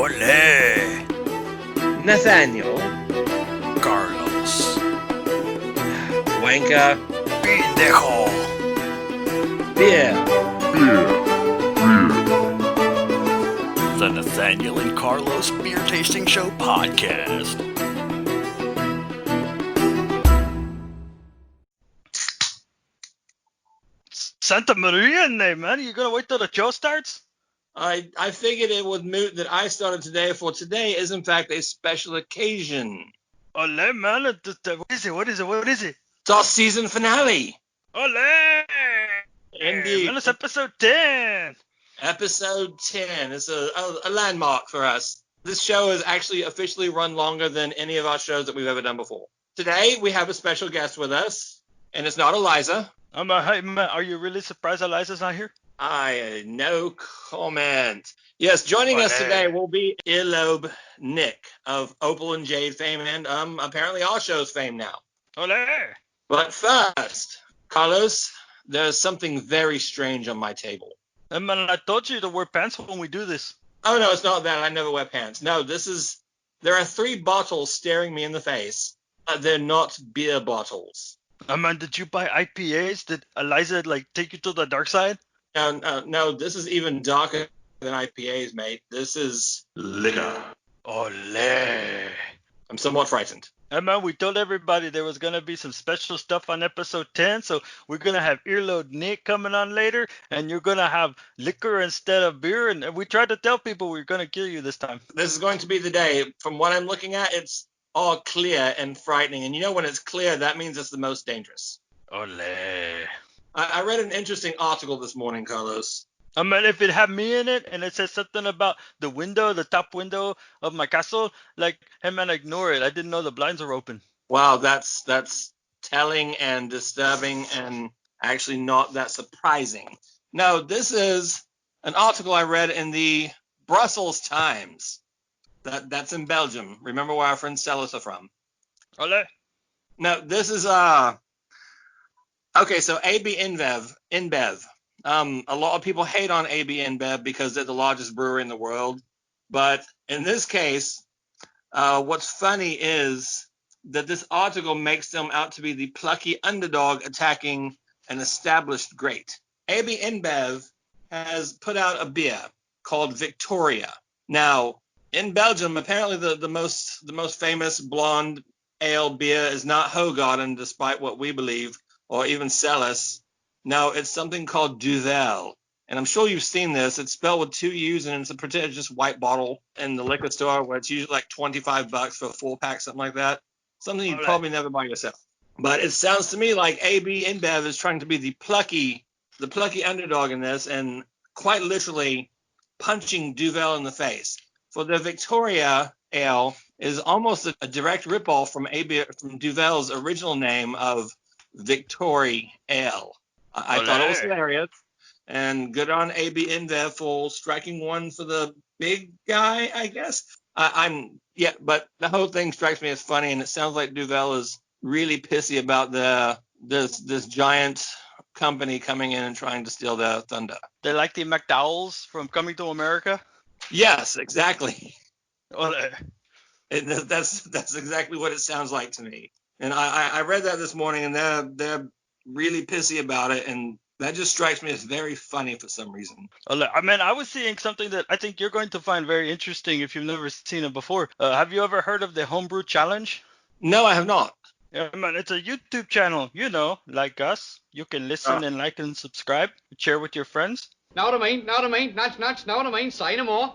Ole. Nathaniel. Carlos. Wanker. Pendejo. Beer. The Nathaniel and Carlos Beer Tasting Show podcast. Santa Maria name, man. You gonna wait till the show starts? I figured it would moot that I started today, for today is in fact a special occasion. Ole, man. What is it? What is it? What is it? It's our season finale. Ole! Indeed. Man, it's episode 10. Episode 10 is a landmark for us. This show has actually officially run longer than any of our shows that we've ever done before. Today, we have a special guest with us, and it's not Eliza. Hey, man, are you really surprised Eliza's not here? No comment. Yes, joining us today will be Earlobe Nick of Opal and Jade fame and apparently our show's fame now. Ole! But first, Carlos, there's something very strange on my table. Hey, man, I told you to wear pants when we do this. Oh, no, it's not that. I never wear pants. No, there are 3 bottles staring me in the face. They're not beer bottles. Man, did you buy IPAs? Did Eliza, take you to the dark side? No, this is even darker than IPAs, mate. This is liquor. Ole! I'm somewhat frightened. Hey, man, we told everybody there was going to be some special stuff on episode 10, so we're going to have Earlobe Nick coming on later, and you're going to have liquor instead of beer, and we tried to tell people we were going to kill you this time. This is going to be the day. From what I'm looking at, it's all clear and frightening, and you know when it's clear, that means it's the most dangerous. Ole. I read an interesting article this morning, Carlos. I mean, if it had me in it and it said something about the top window of my castle, hey man, ignore it. I didn't know the blinds were open. Wow, that's telling and disturbing and actually not that surprising. No, this is an article I read in the Brussels Times. That's in Belgium. Remember where our friends Celis are from. Ole. No, this is okay, so AB InBev. A lot of people hate on AB InBev because they're the largest brewery in the world. But in this case, what's funny is that this article makes them out to be the plucky underdog attacking an established great. AB InBev has put out a beer called Victoria. Now, in Belgium, apparently the most famous blonde ale beer is not Hoegaarden, despite what we believe, or even Celis. No, it's something called Duvel. And I'm sure you've seen this. It's spelled with 2 U's, and it's a pretend just white bottle in the liquor store where it's usually like $25 for a 4-pack, something like that. Something you'd probably never buy yourself. But it sounds to me like AB InBev is trying to be the plucky underdog in this, and quite literally punching Duvel in the face. For the Victoria Ale is almost a direct ripoff from Duvel's original name of Victory Ale. I thought it was hilarious, and good on AB InBev for striking one for the big guy, I guess. But the whole thing strikes me as funny, and it sounds like Duvel is really pissy about this giant company coming in and trying to steal their thunder. They like the McDowells from Coming to America? Yes, exactly. Ole. That's exactly what it sounds like to me. And I read that this morning, and they're really pissy about it, and that just strikes me as very funny for some reason. I mean, I was seeing something that I think you're going to find very interesting if you've never seen it before. Have you ever heard of the Homebrew Challenge? No, I have not. Yeah, man, it's a YouTube channel, like us. You can listen and like and subscribe, share with your friends. Know what I mean? Know what I mean? Say no more.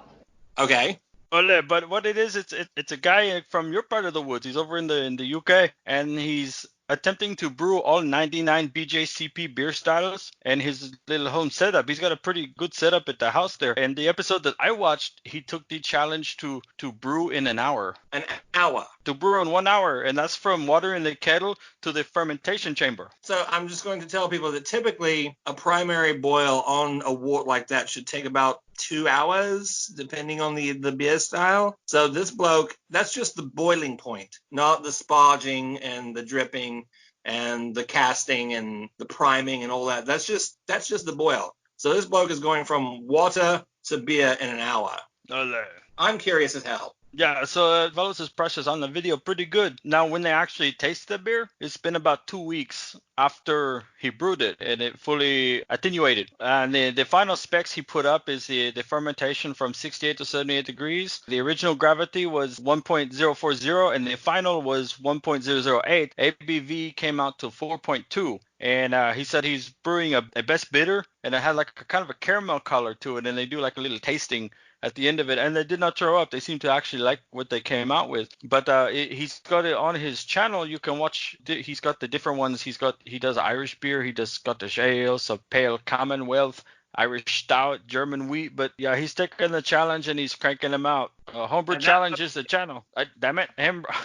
Okay. Ole, but what it is, it's a guy from your part of the woods. He's over in the UK, and he's attempting to brew all 99 BJCP beer styles and his little home setup. He's got a pretty good setup at the house there. And the episode that I watched, he took the challenge to brew in an hour. An hour? To brew in 1 hour, and that's from water in the kettle to the fermentation chamber. So I'm just going to tell people that typically a primary boil on a wort like that should take about 2 hours, depending on the beer style. So this bloke, that's just the boiling point, not the sparging and the dripping and the casting and the priming and all that. That's just the boil. So this bloke is going from water to beer in an hour. Ole. I'm curious as hell. Yeah, so it develops his pressures on the video pretty good. Now, when they actually taste the beer, it's been about 2 weeks after he brewed it and it fully attenuated. And the final specs he put up is the fermentation from 68 to 78 degrees. The original gravity was 1.040 and the final was 1.008. ABV came out to 4.2. And he said he's brewing a best bitter, and it had like a kind of a caramel color to it, and they do like a little tasting at the end of it, and they did not throw up. They seem to actually like what they came out with. But he's got it on his channel. You can watch. He's got the different ones. He does Irish beer. He does Scottish ale, so pale Commonwealth, Irish stout, German wheat. But yeah, he's taking the challenge and he's cranking them out. Homebrew Challenge is the channel. Damn it,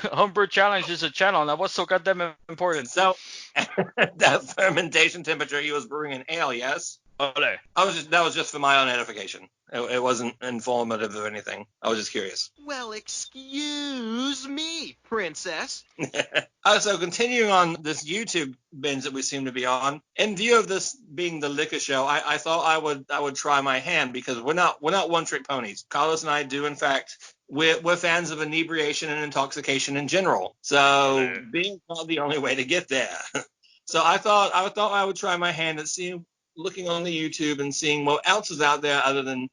Homebrew Challenge is the channel. Now what's so goddamn important? So that fermentation temperature, he was brewing an ale, yes? Ole. That was just for my own edification. It wasn't informative of anything. I was just curious. Well, excuse me, princess. So continuing on this YouTube binge that we seem to be on, in view of this being the liquor show, I thought I would try my hand because we're not one trick ponies. Carlos and I do, in fact, we're fans of inebriation and intoxication in general. So being not the only way to get there. So I thought I would try my hand at looking on the YouTube and seeing what else is out there other than,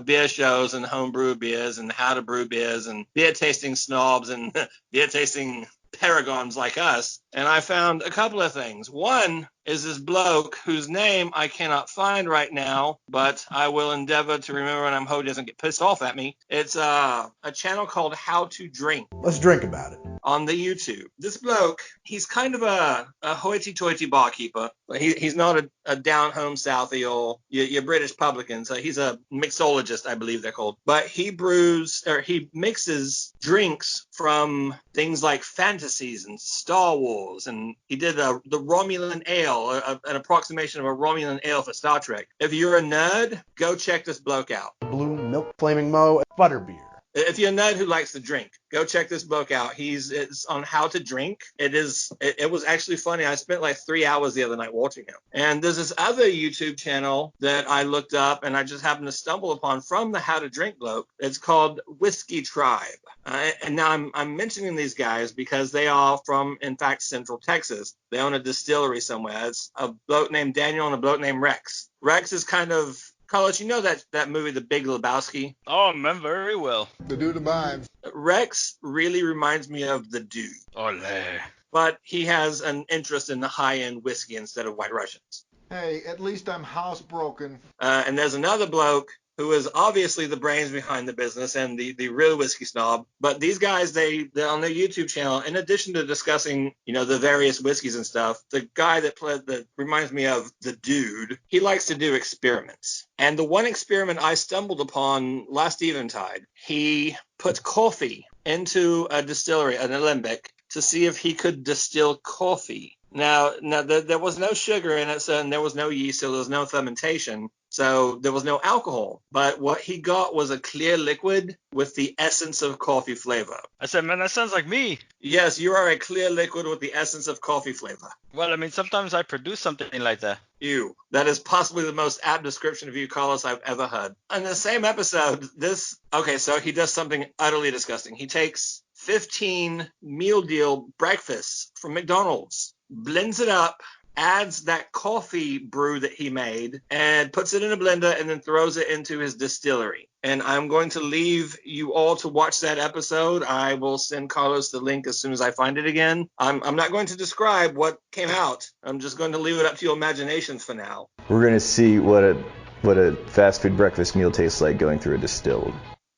beer shows and homebrew beers and how to brew beers and beer tasting snobs and beer tasting paragons like us. And I found a couple of things. One is this bloke whose name I cannot find right now, but I will endeavor to remember and I hope he doesn't get pissed off at me. It's a channel called How to Drink. Let's drink about it. On the YouTube. This bloke, he's kind of a hoity-toity barkeeper. He's not a down-home Southie or your British publican. So he's a mixologist, I believe they're called. But he mixes drinks from things like fantasies and Star Wars. And he did the Romulan ale, an approximation of a Romulan ale for Star Trek. If you're a nerd, go check this bloke out. Blue milk flaming mo, butterbeer. If you're a nerd who likes to drink, go check this book out. It's on how to drink. It was actually funny. I spent like 3 hours the other night watching it. And there's this other YouTube channel that I looked up and I just happened to stumble upon from the How to Drink bloke. It's called Whiskey Tribe. And now I'm mentioning these guys because they are from, in fact, Central Texas. They own a distillery somewhere. It's a bloke named Daniel and a bloke named Rex. Rex is kind of... Carlos, you know that movie, The Big Lebowski? Oh, man, very well. The dude of mine. Rex really reminds me of the dude. Ole. But he has an interest in the high-end whiskey instead of White Russians. Hey, at least I'm housebroken. And there's another bloke who is obviously the brains behind the business and the real whiskey snob. But these guys, they're on their YouTube channel, in addition to discussing, the various whiskeys and stuff, the guy that reminds me of the dude, he likes to do experiments. And the one experiment I stumbled upon last eventide, he put coffee into a distillery, an alembic, to see if he could distill coffee. Now there was no sugar in it, and there was no yeast, so there was no fermentation. So there was no alcohol. But what he got was a clear liquid with the essence of coffee flavor. I said, man, that sounds like me. Yes, you are a clear liquid with the essence of coffee flavor. Well, I mean, sometimes I produce something like that. You. That is possibly the most apt description of you, Carlos, I've ever heard. In the same episode, so he does something utterly disgusting. He takes 15 meal deal breakfasts from McDonald's, blends it up, adds that coffee brew that he made, and puts it in a blender and then throws it into his distillery. And I'm going to leave you all to watch that episode. I will send Carlos the link as soon as I find it again. I'm not going to describe what came out. I'm just going to leave it up to your imaginations for now. We're going to see what a fast food breakfast meal tastes like going through a distilled.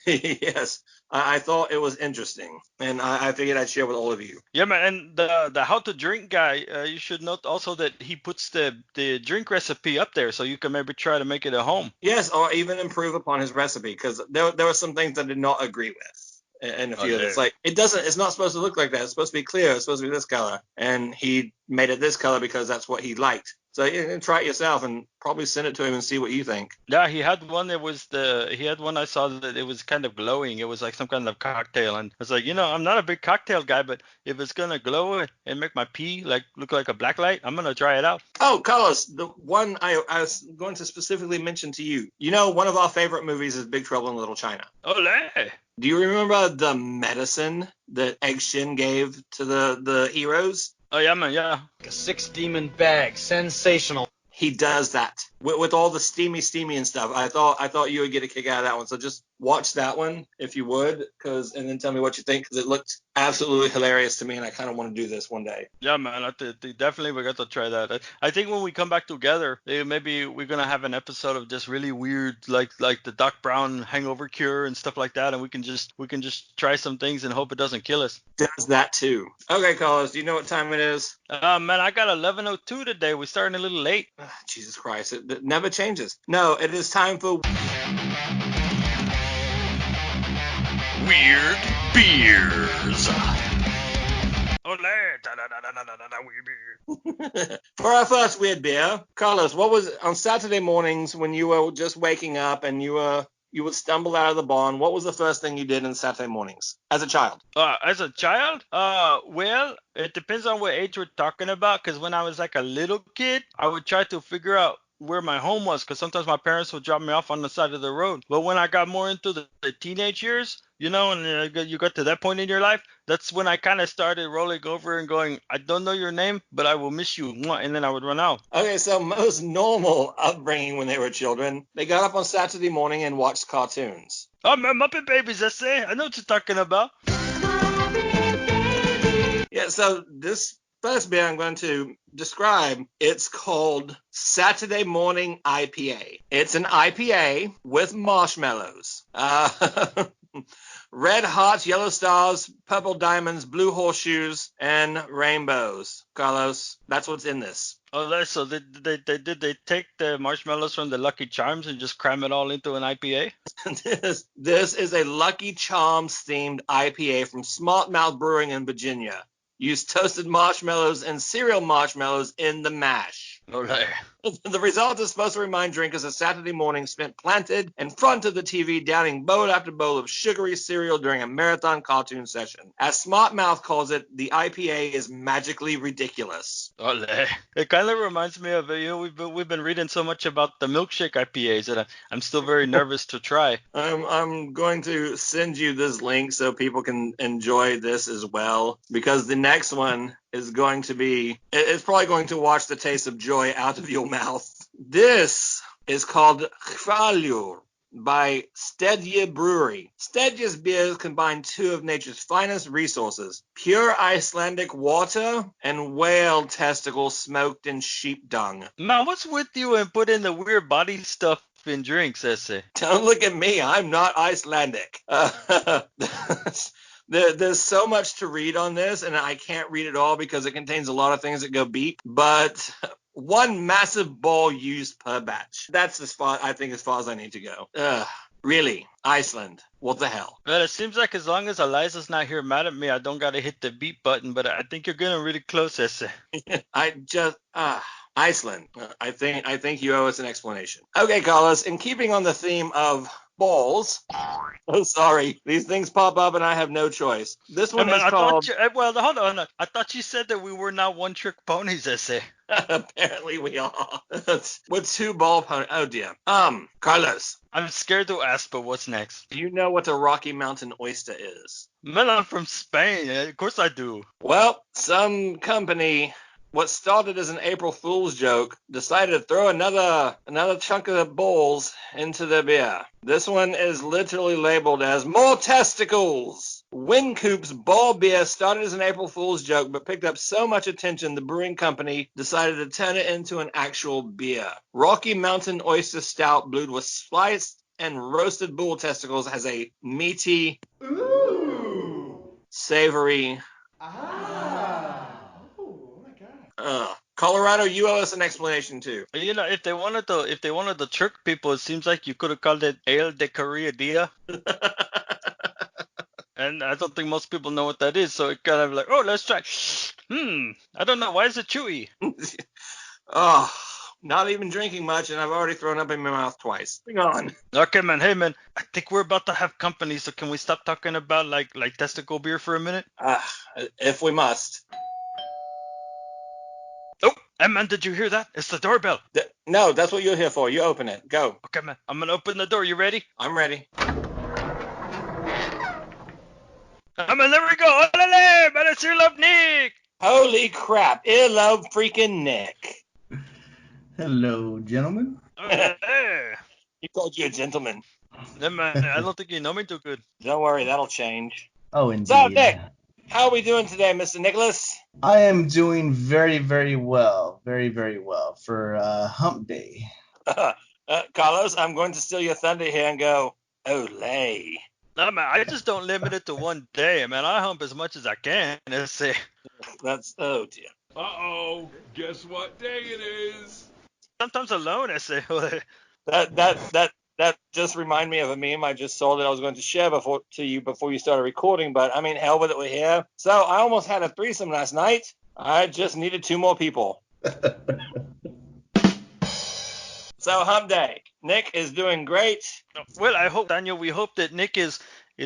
Yes, I thought it was interesting, and I figured I'd share with all of you. Yeah, man, and the How to Drink guy, you should note also that he puts the drink recipe up there, so you can maybe try to make it at home. Yes, or even improve upon his recipe, because there were some things I did not agree with. And a few of it. It's like, it's not supposed to look like that. It's supposed to be clear. It's supposed to be this color. And he made it this color because that's what he liked. So you can try it yourself and probably send it to him and see what you think. Yeah, he had one he had one I saw that it was kind of glowing. It was like some kind of cocktail, and I was like, I'm not a big cocktail guy, but if it's gonna glow and make my pee look like a black light, I'm gonna try it out. Oh, Carlos, the one I was going to specifically mention to you. One of our favorite movies is Big Trouble in Little China. Olé! Do you remember the medicine that Egg Shin gave to the heroes? Oh yeah, man, yeah. A 6-demon bag. Sensational. He does that with all the steamy and stuff. I thought you would get a kick out of that one. So just watch that one if you would, and then tell me what you think, because it looked absolutely hilarious to me, and I kind of want to do this one day. Yeah, man, definitely we got to try that. I think when we come back together, maybe we're gonna have an episode of just really weird, like the Doc Brown hangover cure and stuff like that, and we can just try some things and hope it doesn't kill us. Does that too. Okay, Carlos, do you know what time it is? Man, I got 11:02 today. We're starting a little late. Jesus Christ, it never changes. No, it is time for Weird beers. Olé! Weird beer. For our first weird beer, Carlos, what was on Saturday mornings when you were just waking up and you would stumble out of the barn? What was the first thing you did on Saturday mornings as a child? As a child, well, it depends on what age we're talking about. Because when I was like a little kid, I would try to figure out where my home was, because sometimes my parents would drop me off on the side of the road. But when I got more into the teenage years, and you got to that point in your life, that's when I kind of started rolling over and going, I don't know your name, but I will miss you. And then I would run out. Okay, so most normal upbringing when they were children, they got up on Saturday morning and watched cartoons. Oh, man, Muppet Babies, that's it. I know what you're talking about. Yeah, so this first beer I'm going to describe, it's called Saturday Morning IPA. It's an IPA with marshmallows. Red hearts, yellow stars, purple diamonds, blue horseshoes, and rainbows. Carlos, that's what's in this. Oh, so they take the marshmallows from the Lucky Charms and just cram it all into an IPA? This is a Lucky Charms themed IPA from Smart Mouth Brewing in Virginia. Use toasted marshmallows and cereal marshmallows in the mash. Olé. The result is supposed to remind drinkers of Saturday morning spent planted in front of the TV, downing bowl after bowl of sugary cereal during a marathon cartoon session. As Smart Mouth calls it, the IPA is magically ridiculous. Olé. It kind of reminds me of, we've been reading so much about the milkshake IPAs that I'm still very nervous to try. I'm going to send you this link so people can enjoy this as well, because the next one is going to be, it's probably going to wash the taste of joy out of your mouth. This is called Hvalur by Stedje Brewery. Stedje's beers combine two of nature's finest resources, pure Icelandic water and whale testicles smoked in sheep dung. Man, what's with you and putting the weird body stuff in drinks, Esse? Don't look at me, I'm not Icelandic. There's so much to read on this, and I can't read it all because it contains a lot of things that go beep, but one massive ball used per batch. That's as far as I need to go. Really? Iceland? What the hell? Well, it seems like as long as Eliza's not here mad at me, I don't gotta hit the beep button, but I think you're getting really close, Esse. Iceland. I think you owe us an explanation. Okay, Carlos, in keeping on the theme of balls. Oh, sorry. These things pop up and I have no choice. This one is called... Hold on. I thought you said that we were not one-trick ponies, Esse. Apparently we are. With two ball ponies. Oh, dear. Carlos. I'm scared to ask, but what's next? Do you know what a Rocky Mountain oyster is? Man, I'm from Spain. Of course I do. Well, some company... What started as an April Fool's joke decided to throw another chunk of the balls into the beer. This one is literally labeled as more testicles. Wincoop's ball beer started as an April Fool's joke, but picked up so much attention the brewing company decided to turn it into an actual beer. Rocky Mountain Oyster Stout brewed with spiced and roasted bull testicles has a meaty, savory. Colorado, you owe us an explanation too. If they wanted to trick people, it seems like you could have called it Ale de Correa Dia. And I don't think most people know what that is, so it kind of like, oh, let's try. I don't know. Why is it chewy? Oh, not even drinking much, and I've already thrown up in my mouth twice. Hang on. Okay, man. Hey, man. I think we're about to have company, so can we stop talking about like testicle beer for a minute? If we must. Oh, hey, man. Did you hear that? It's the doorbell. No, that's what you're here for. You open it. Go. Okay, man. I'm gonna open the door. You ready? I'm ready. Man, there we go. Olele, man, it's your love, Nick. Holy crap. Earlobe freaking Nick. Hello, gentlemen. Olele. He called you a gentleman. Yeah, man, I don't think you know me too good. Don't worry, that'll change. Oh, indeed. So, Nick, how are we doing today, Mr. Nicholas? I am doing very, very well. Very, very well for hump day. Carlos, I'm going to steal your thunder here and go, Olay. No, man, I just don't limit it to one day, man. I hump as much as I can. Oh, dear. Uh-oh. Guess what day it is? Sometimes alone, I say. That just reminded me of a meme I just saw that I was going to share before you started recording, but I mean, hell with it, we're here. So I almost had a threesome last night. I just needed 2 more people. So hump day. Nick is doing great. Well, I hope, Daniel, we hope that Nick is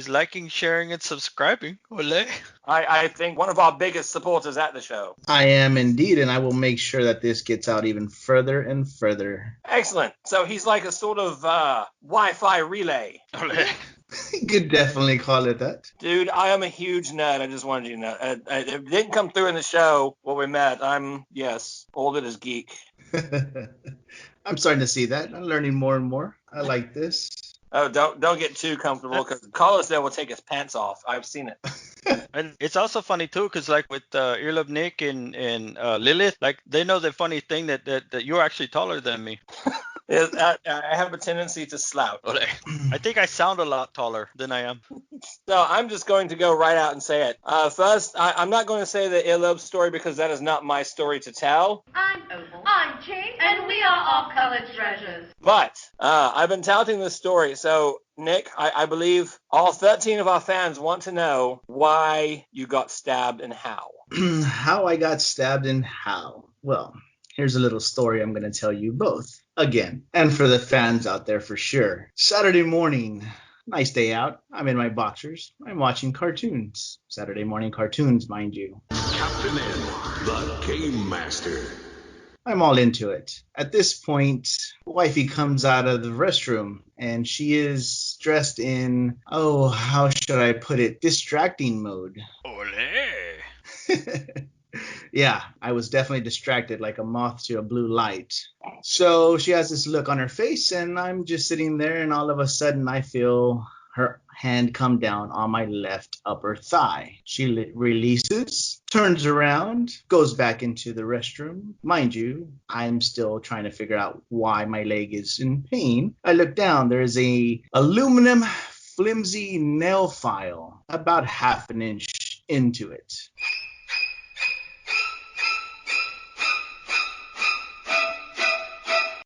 liking, sharing, and subscribing. Ole. I think one of our biggest supporters at the show. I am indeed, and I will make sure that this gets out even further and further. Excellent. So he's like a sort of Wi-Fi relay. Ole. You could definitely call it that. Dude, I am a huge nerd. I just wanted you to know. It didn't come through in the show when we met. I'm, yes, all that is geek. I'm starting to see that. I'm learning more and more. I like this. Oh, don't get too comfortable, because Carlos there will take his pants off. I've seen it. And it's also funny too, because like with Earlobe Nick and Lilith, like they know the funny thing that you're actually taller than me. I have a tendency to slouch. Ole. I think I sound a lot taller than I am. So I'm just going to go right out and say it. First, I'm not going to say the Earlobe story because that is not my story to tell. I'm Opal. I'm Chink. And we are all colored treasures. But I've been touting this story. So, Nick, I believe all 13 of our fans want to know why you got stabbed and how. How I got stabbed and how? Well, here's a little story I'm going to tell you both. Again, and for the fans out there for sure. Saturday morning, nice day out. I'm in my boxers. I'm watching cartoons. Saturday morning cartoons, mind you. Captain N, the Game Master. I'm all into it. At this point, wifey comes out of the restroom and she is dressed in, oh, how should I put it, distracting mode. Ole. Yeah, I was definitely distracted like a moth to a blue light. So she has this look on her face and I'm just sitting there and all of a sudden I feel her hand come down on my left upper thigh. She releases, turns around, goes back into the restroom. Mind you, I'm still trying to figure out why my leg is in pain. I look down, there's a aluminum flimsy nail file about half an inch into it.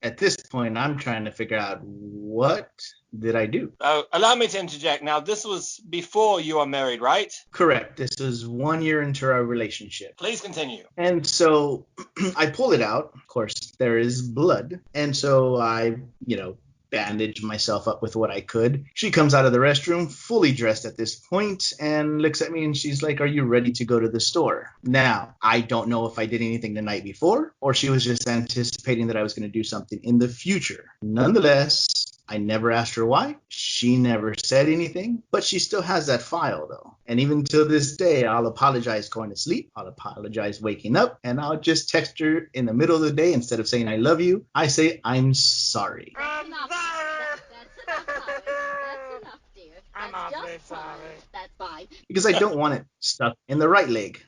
At this point, I'm trying to figure out what did I do? Allow me to interject. Now, this was before you are married, right? Correct. This is 1 year into our relationship. Please continue. And so I pull it out. Of course, there is blood. And so I, bandage myself up with what I could. She comes out of the restroom fully dressed at this point and looks at me and she's like, "Are you ready to go to the store?" Now, I don't know if I did anything the night before or she was just anticipating that I was going to do something in the future. Nonetheless, I never asked her why. She never said anything, but she still has that file though. And even to this day, I'll apologize going to sleep. I'll apologize waking up, and I'll just text her in the middle of the day. Instead of saying I love you, I say I'm sorry. That's enough. That's enough, dear. I'm awfully sorry. That's fine. Because I don't want it stuck in the right leg.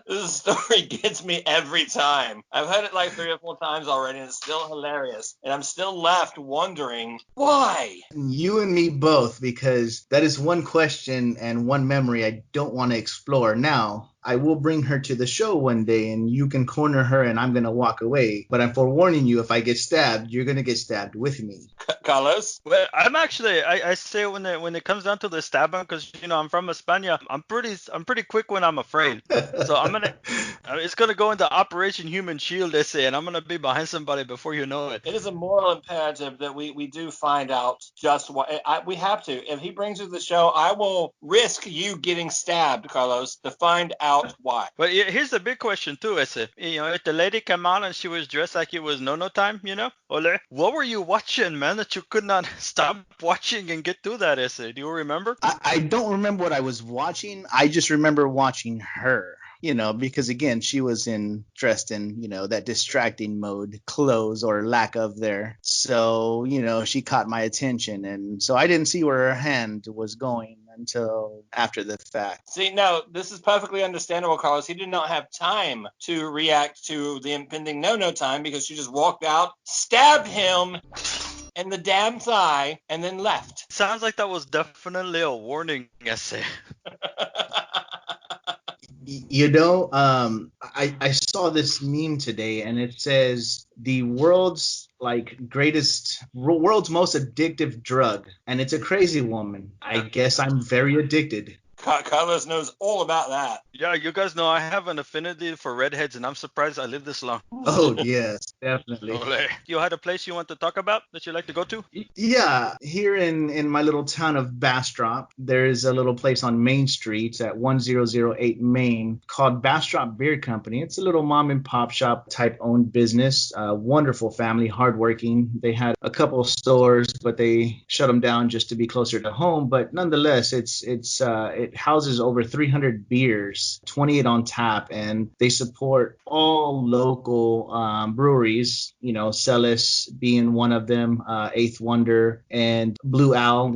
This story gets me every time. I've heard it like 3 or 4 times already, and it's still hilarious. And I'm still left wondering, why? You and me both, because that is one question and one memory I don't want to explore now I will bring her to the show one day and you can corner her and I'm going to walk away. But I'm forewarning you, if I get stabbed, you're going to get stabbed with me. Carlos? Well, I'm actually I say when it comes down to the stabbing, because I'm from España, I'm pretty quick when I'm afraid. So it's gonna go into Operation Human Shield, they say, and I'm gonna be behind somebody before you know it. It is a moral imperative that we do find out just what we have to. If he brings you to the show, I will risk you getting stabbed, Carlos, to find out why. But here's the big question too, Ese. If the lady came out and she was dressed like it was no time, Ole, what were you watching, man, that you could not stop watching and get through that, Ese? Do you remember? I don't remember what I was watching. I just remember watching her. Because again, she was dressed in, that distracting mode, clothes or lack of there. So, she caught my attention. And so I didn't see where her hand was going until after the fact. See, no, this is perfectly understandable, Carlos. He did not have time to react to the impending no time because she just walked out, stabbed him in the damn thigh, and then left. Sounds like that was definitely a warning, Ese. I saw this meme today and it says the world's most addictive drug, and it's a crazy woman. I guess I'm very addicted. Carlos knows all about that. Yeah, you guys know I have an affinity for redheads, and I'm surprised I lived this long. Oh, yes, definitely. Ole. You had a place you want to talk about that you like to go to? Yeah, here in my little town of Bastrop, there is a little place on Main Street at 1008 Main called Bastrop Beer Company. It's a little mom and pop shop type owned business. Wonderful family, hardworking. They had a couple of stores, but they shut them down just to be closer to home. But nonetheless, it houses over 300 beers, 28 on tap, and they support all local breweries, Celis being one of them, Eighth Wonder, and Blue Owl,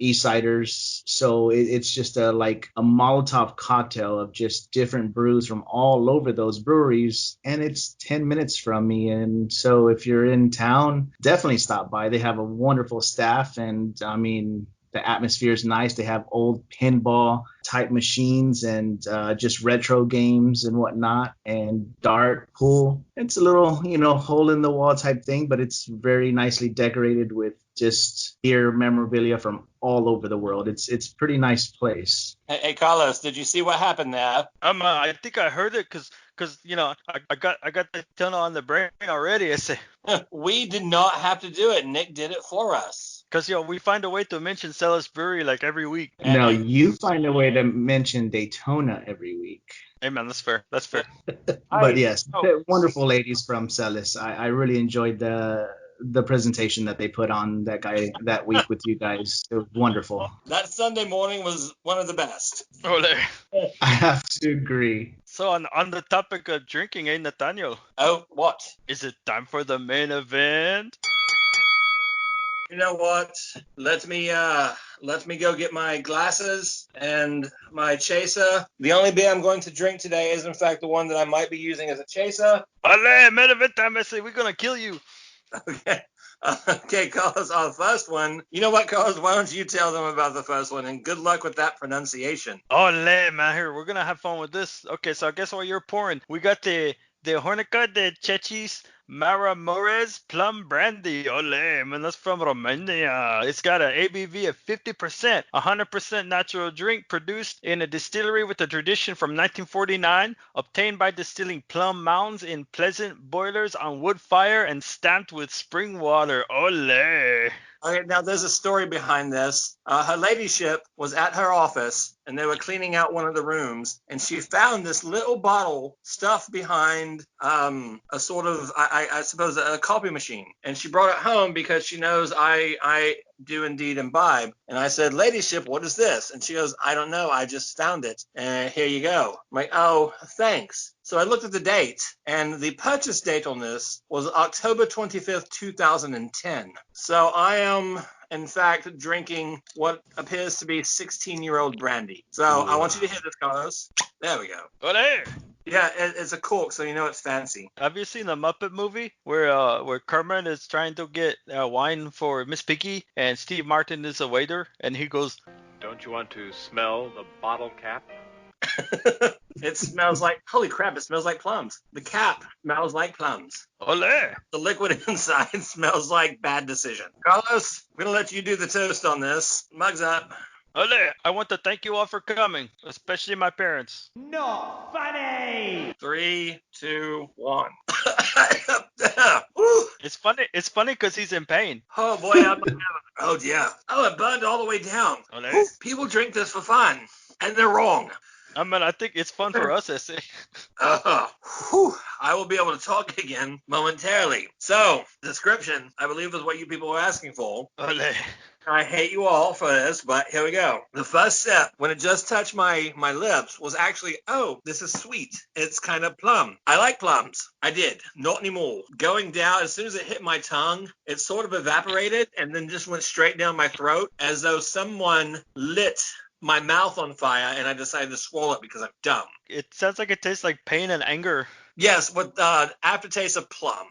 Eastsiders. So it's just a Molotov cocktail of just different brews from all over those breweries, and it's 10 minutes from me. And so if you're in town, definitely stop by. They have a wonderful staff, and the atmosphere is nice. They have old pinball type machines and just retro games and whatnot, and dart, pool. It's a little, hole in the wall type thing, but it's very nicely decorated with just beer memorabilia from all over the world. It's a pretty nice place. Hey, Carlos, did you see what happened there? I think I heard it because I got the tunnel on the brain already. I say. We did not have to do it. Nick did it for us. Because we find a way to mention Celis Brewery like every week. No, you find a way to mention Daytona every week. Hey man, that's fair. That's fair. But yes, wonderful ladies from Celis. I really enjoyed the presentation that they put on that week with you guys. It was wonderful. That Sunday morning was one of the best. Ole. I have to agree. So on the topic of drinking, Nathaniel? Oh, what? Is it time for the main event? You know what? Let me go get my glasses and my chaser. The only beer I'm going to drink today is, in fact, the one that I might be using as a chaser. Ale, main event time, I say, we're going to kill you. Okay. Okay, Carlos, our first one. You know what, Carlos? Why don't you tell them about the first one? And good luck with that pronunciation. Ole, man, here, we're going to have fun with this. Okay, so I guess while you're pouring, we got the Hornica de Chechis Maramore's Plum Brandy. Ole, man, that's from Romania. It's got an ABV of 50%, 100% natural drink produced in a distillery with a tradition from 1949, obtained by distilling plum mounds in pleasant boilers on wood fire and stamped with spring water. Ole. Okay, now there's a story behind this. Her ladyship was at her office, and they were cleaning out one of the rooms, and she found this little bottle stuffed behind a sort of, I suppose, a coffee machine. And she brought it home because she knows I do indeed imbibe. And I said, ladyship, what is this? And she goes, I don't know. I just found it. And here you go. I'm like, oh, thanks. So I looked at the date, and the purchase date on this was October 25th, 2010. So I am, in fact, drinking what appears to be 16-year-old brandy. So I want you to hear this, Carlos. There we go. Ole. Yeah, it's a cork, so you know it's fancy. Have you seen the Muppet movie where Kermit is trying to get wine for Miss Piggy, and Steve Martin is a waiter, and he goes, Don't you want to smell the bottle cap? It smells like, holy crap, it smells like plums. The cap smells like plums. Ole. The liquid inside smells like bad decision. Carlos, we're going to let you do the toast on this. Mugs up. Ole. I want to thank you all for coming, especially my parents. Not funny! 3, 2, 1. It's funny because he's in pain. Oh boy, oh yeah. Oh, it burned all the way down. Ole. People drink this for fun, and they're wrong. I mean, I think it's fun for us, Ese. I will be able to talk again momentarily. So, description, I believe, is what you people were asking for. Ole. I hate you all for this, but here we go. The first step, when it just touched my lips, was actually, oh, this is sweet. It's kind of plum. I like plums. I did. Not anymore. Going down, as soon as it hit my tongue, it sort of evaporated and then just went straight down my throat as though someone lit my mouth on fire and I decided to swallow it because I'm dumb. It sounds like it tastes like pain and anger. Yes, with aftertaste of plum.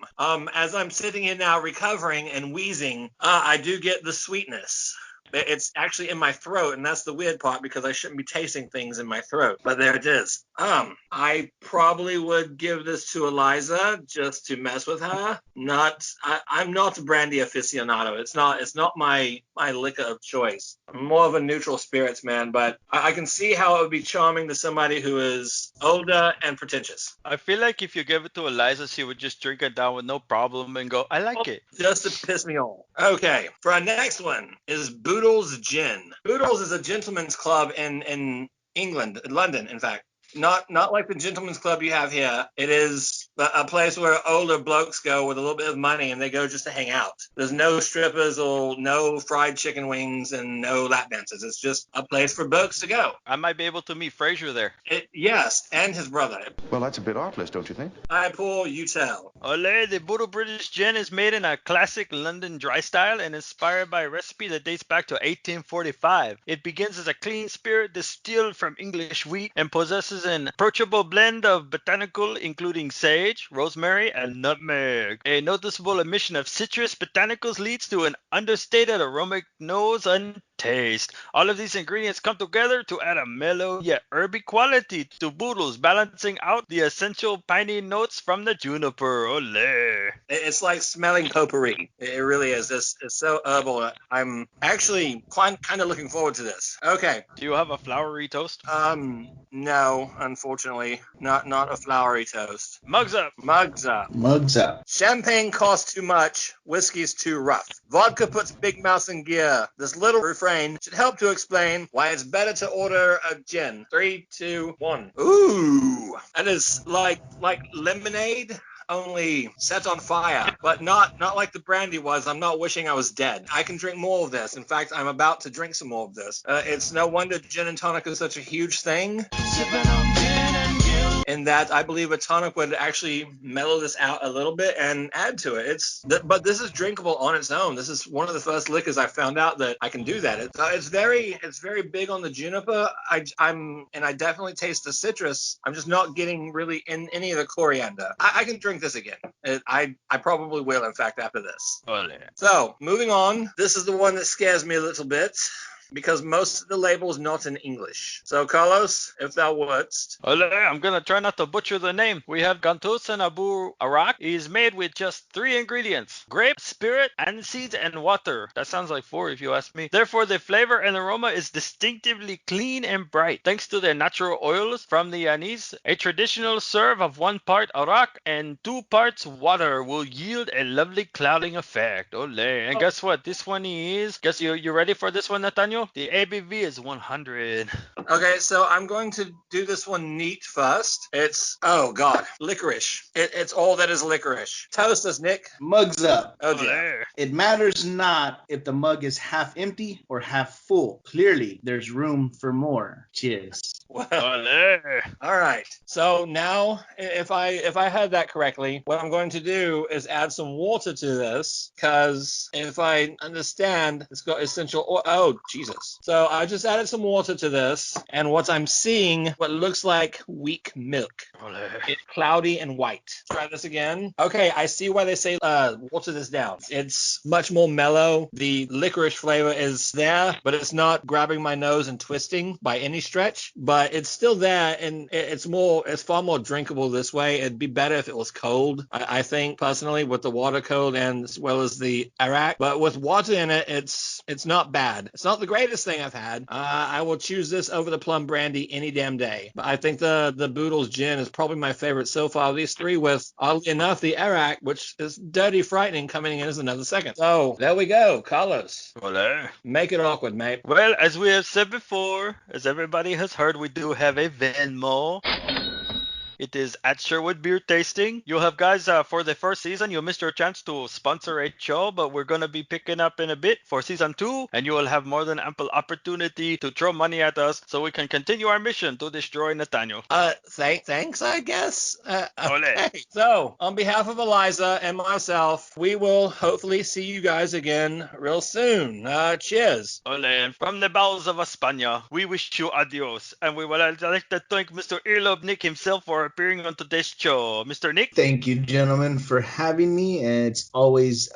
As I'm sitting here now recovering and wheezing, I do get the sweetness. It's actually in my throat, and that's the weird part because I shouldn't be tasting things in my throat. But there it is. I probably would give this to Eliza just to mess with her. I'm not a brandy aficionado. It's not my liquor of choice. I'm more of a neutral spirits man, but I can see how it would be charming to somebody who is older and pretentious. I feel like if you give it to Eliza, she would just drink it down with no problem and go, I like it. Just to piss me off. Okay, for our next one is Boodle's Gin. Boodle's is a gentleman's club in England, in London, in fact. Not like the gentleman's club you have here. It is a place where older blokes go with a little bit of money and they go just to hang out. There's no strippers or no fried chicken wings and no lap dances. It's just a place for blokes to go. I might be able to meet Fraser there. Yes, and his brother. Well, that's a bit artless, don't you think? I Paul, you tell. Ole, the Boodle British Gin is made in a classic London dry style and inspired by a recipe that dates back to 1845. It begins as a clean spirit distilled from English wheat and possesses an approachable blend of botanical including sage, rosemary, and nutmeg. A noticeable emission of citrus botanicals leads to an understated aromatic nose and taste. All of these ingredients come together to add a mellow yet herby quality to Boodles, balancing out the essential piney notes from the juniper. Ole. It's like smelling potpourri. It really is. It's so herbal. I'm actually kind of looking forward to this. Okay. Do you have a flowery toast? No, unfortunately, not a flowery toast. Mugs up. Mugs up. Mugs up. Champagne costs too much. Whiskey's too rough. Vodka puts big mouths in gear. This little refrain should help to explain why it's better to order a gin. 3, 2, 1. Ooh, that is like lemonade, only set on fire, but not like the brandy was. I'm not wishing I was dead. I can drink more of this. In fact, I'm about to drink some more of this. It's no wonder gin and tonic is such a huge thing. In that I believe a tonic would actually mellow this out a little bit and add to it. But this is drinkable on its own. This is one of the first liquors I found out that I can do that. It's very big on the juniper. I definitely taste the citrus. I'm just not getting really in any of the coriander. I can drink this again. I probably will, in fact, after this. Ole. So moving on. This is the one that scares me a little bit, because most of the label is not in English. So, Carlos, if thou wouldst. Ole, I'm gonna try not to butcher the name. We have Gantus and Abu Arak. It is made with just 3 ingredients: grape, spirit, aniseed, and water. That sounds like 4 if you ask me. Therefore, the flavor and aroma is distinctively clean and bright. Thanks to their natural oils from the anise, a traditional serve of 1 part Arak and 2 parts water will yield a lovely clouding effect. Ole. And guess what? This one is... Guess you ready for this one, Nathaniel? The ABV is 100. Okay, so I'm going to do this one neat first. It's, oh God, licorice. It's all that is licorice. Toast us, Nick. Mugs up. Oh dear. It matters not if the mug is half empty or half full. Clearly, there's room for more. Cheers. Well, all right. So now, if I heard that correctly, what I'm going to do is add some water to this, because if I understand, it's got essential oil. Oh, Jesus. So I just added some water to this, and what I'm seeing, what looks like weak milk. It's cloudy and white. Try this again. Okay, I see why they say water this down. It's much more mellow. The licorice flavor is there, but it's not grabbing my nose and twisting by any stretch. But but it's still there, and it's far more drinkable this way. It'd be better if it was cold, I think, personally, with the water cold and as well as the Arak. But with water in it, it's not bad. It's not the greatest thing I've had. I will choose this over the plum brandy any damn day. But I think the Boodles gin is probably my favorite so far of these three, with, oddly enough, the Arak, which is dirty frightening, coming in as another second. So there we go, Carlos. Olé. Make it awkward, mate. Well, as we have said before, as everybody has heard, we do have a Venmo. It is at Sherwood Beer Tasting. You'll have, guys, for the first season, you'll miss your chance to sponsor a show, but we're going to be picking up in a bit for season 2, and you will have more than ample opportunity to throw money at us so we can continue our mission to destroy Nathaniel. Thanks, I guess. Okay. So, on behalf of Eliza and myself, we will hopefully see you guys again real soon. Cheers. Ole, and from the bowels of España, we wish you adios, and we would like to thank Mr. Earlobe Nick himself for appearing on today's show. Mr. Nick? Thank you, gentlemen, for having me. And it's always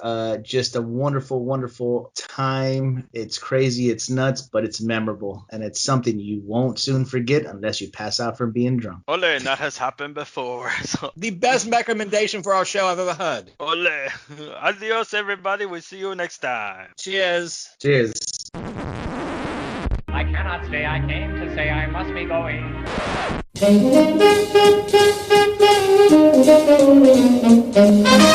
just a wonderful, wonderful time. It's crazy, it's nuts, but it's memorable. And it's something you won't soon forget unless you pass out from being drunk. Ole, and that has happened before. So. The best recommendation for our show I've ever heard. Ole. Adios, everybody. We'll see you next time. Cheers. Cheers. I cannot stay. I came to say I must be going. Thank you.